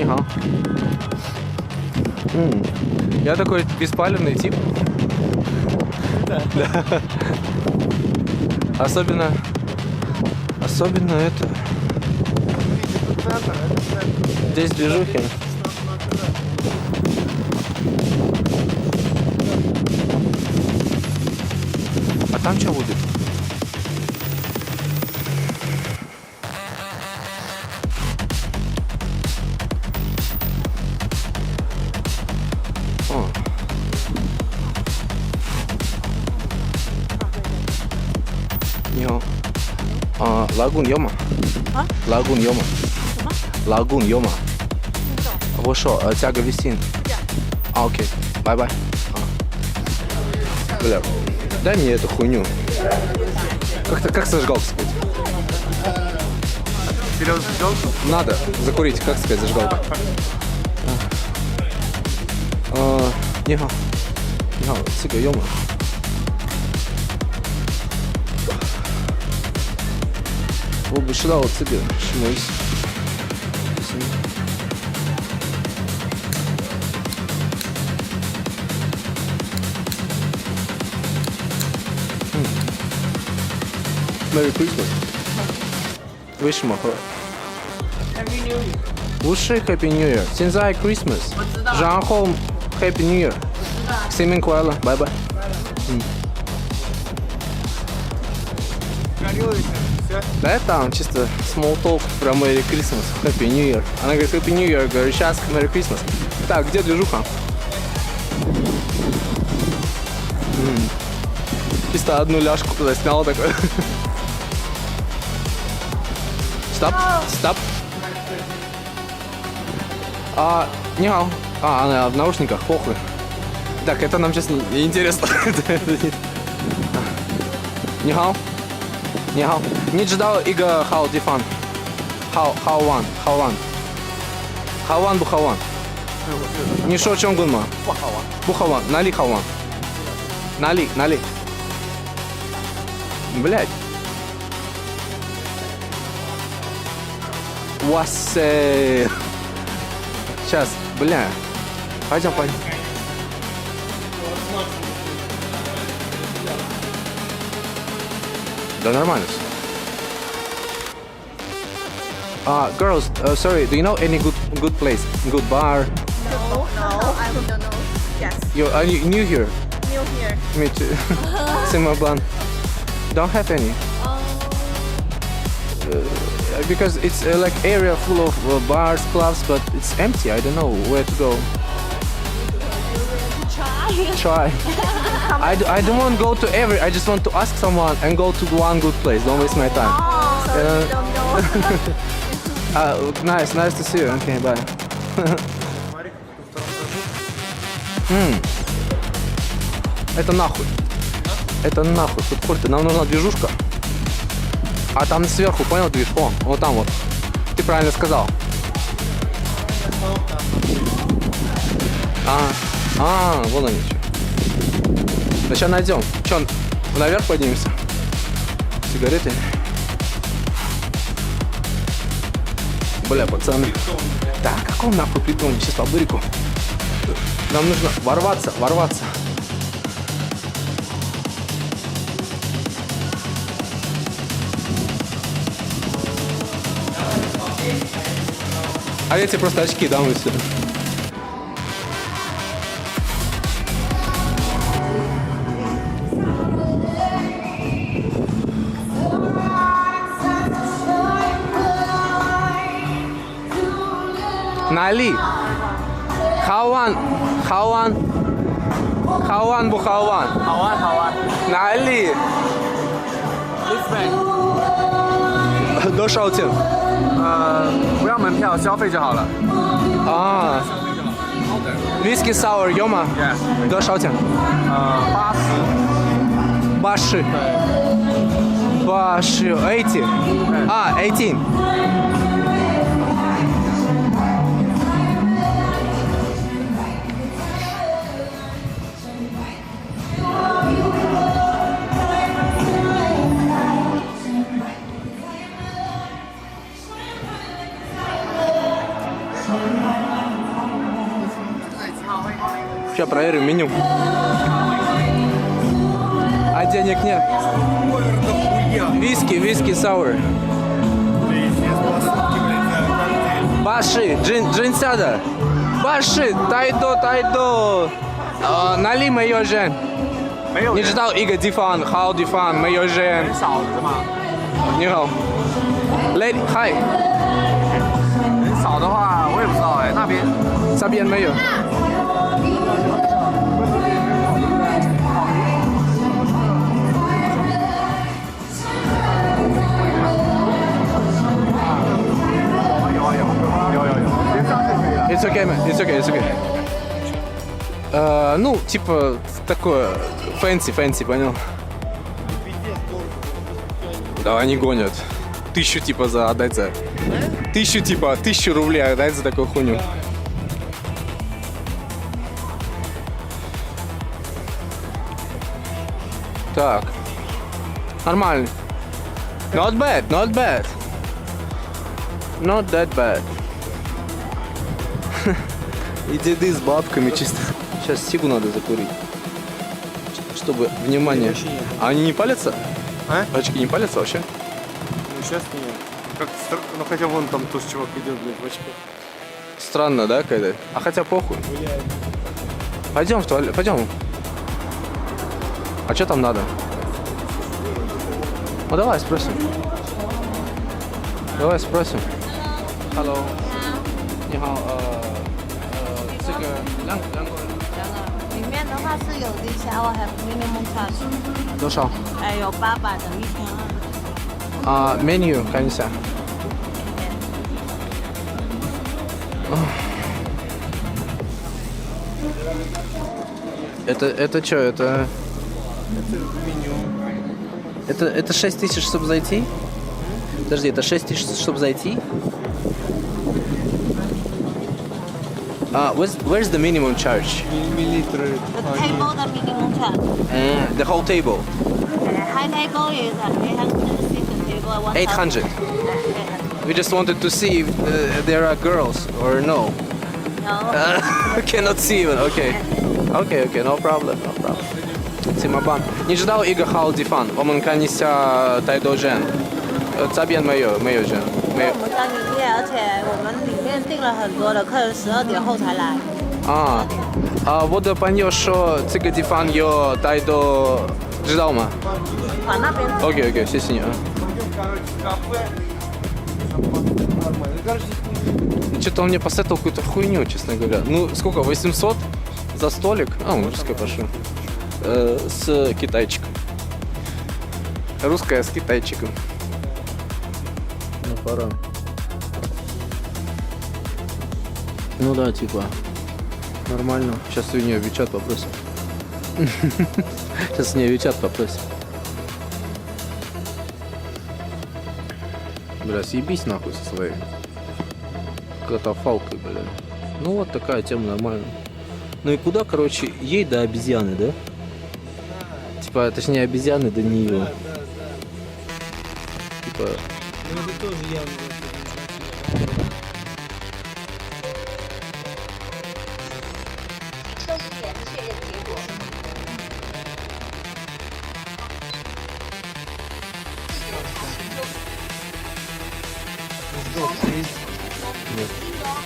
Нихао. Я такой беспалевный тип. Да. Особенно это. Здесь движухи. А там что будет? О. Нихао. Лагун Йома. А? Лагун Йома. Сама? Лагун Йома. Что? Вот что, тяга висин. Да. Окей. Бай-бай. Бля, дай мне эту хуйню. Как зажигалку сказать? Берем зажигалку? Надо закурить, как сказать зажигалку? Нихао. Нихао, 这个用吗？我不知道这个什么意思。Merry Christmas。为什么喝？ Happy New Year。不是 Happy New Year， 现在 Christmas， 然后 Happy New Year， 新年快乐，拜拜。Да, там чисто small talk про Merry Christmas, Happy New Year. Она говорит Happy New Year, говорю, сейчас Merry Christmas. Так, где движуха? Чисто одну ляжку туда снял такой. Стоп, стоп. Нихао. Она в наушниках, похуй. Так, это нам сейчас не интересно. Нихао. 你好，你知道一个好地方，好玩不好玩？你说中文吗？不好玩。不好玩，哪里好玩？哪里？Блядь. 哇塞 Сейчас, бля. Пойдем. Да нормально все. Girls, sorry, do you know any good place, good bar? No, I don't know. Yes. Are you new here? New here. Me too. Same plan. Don't have any. Because it's like area full of bars, clubs, but it's empty. I don't know where to go. Try. I don't want to go to every. I just want to ask someone and go to one good place. Don't waste my time. Oh, sorry, we don't know. Nice to see you. Okay, bye. Это нахуй. Тут хорты. Нам нужна движушка. А там сверху, понял, движ? О, вот там вот. Ты правильно сказал. Вон они что. Да сейчас найдем. Че, наверх поднимемся? Сигареты. Бля, пацаны. Да, какой нахуй притон? Сейчас по бырику. Нам нужно ворваться. А я тебе просто очки дам и все. Нали. Хаван. Бухаван. Нали. 多少钱？不要门票，消费就好了。Whisky sour 有吗？ Yes。多少钱？80。80 18。18。Сейчас проверим меню. А денег нет. Виски, саур. Баши, джинсяда. Баши, тайдо. Нали мэйо жен. 没有人，你知道一个地方好地方没有人。很少是吗？你好，Lady Hi，人少的话，我也不知道哎，那边这边没有。有， It's okay, man. It's okay. Ну, типа, такое fancy, понял? Да, они гонят. 1000 типа за отдать за. 1000 рублей отдать за такую хуйню. Так. Нормально. Not bad. Not that bad. И деды с бабками чисто. Сейчас сигу надо закурить. Чтобы, внимание. А они не палятся? А? Очки не палятся вообще? Ну сейчас нет. Как ну хотя вон там тоже чувак идет, блядь, в очках. Странно, да, когда? А хотя похуй. Пойдем в туалет, пойдем. А что там надо? Ну давай спросим. Hello. 你好，这个两个人里面的话是有的shower have minimum charge，多少？有800的1200。menu 看一下。Это что? Это меню. это 6000, чтобы зайти? Подожди, это 6000, чтобы зайти? Where's the minimum charge? Миллилитры. The table the minimum charge. The whole table. High table is 800, seated table 1000. 800. 800. We just wanted to see if there are girls or no. No. Cannot see even. Okay, no problem. 请麻烦，你知道一个好地方，我们看一下太多人。这边没有人，没有。我们在里面，而且我们里面订了很多的客人12点后才来。我的朋友说这个地方有太多，知道吗往那边走。 ？OK， 谢谢你啊。Что-то он мне посоветовал какую-то хуйню, честно говоря. Ну, сколько, 800 за столик? Русская пошла. С китайчиком. Русская с китайчиком. Ну, пора. Ну да, типа, нормально. Сейчас у нее Вичат попросим. Сейчас у нее Вичат попросим. Бля, съебись нахуй со своей катафалкой, бля. Ну вот такая тема нормальная. Ну и куда, короче, ей до обезьяны, да? Типа, точнее, обезьяны до нее. Типа... Ну это тоже явно.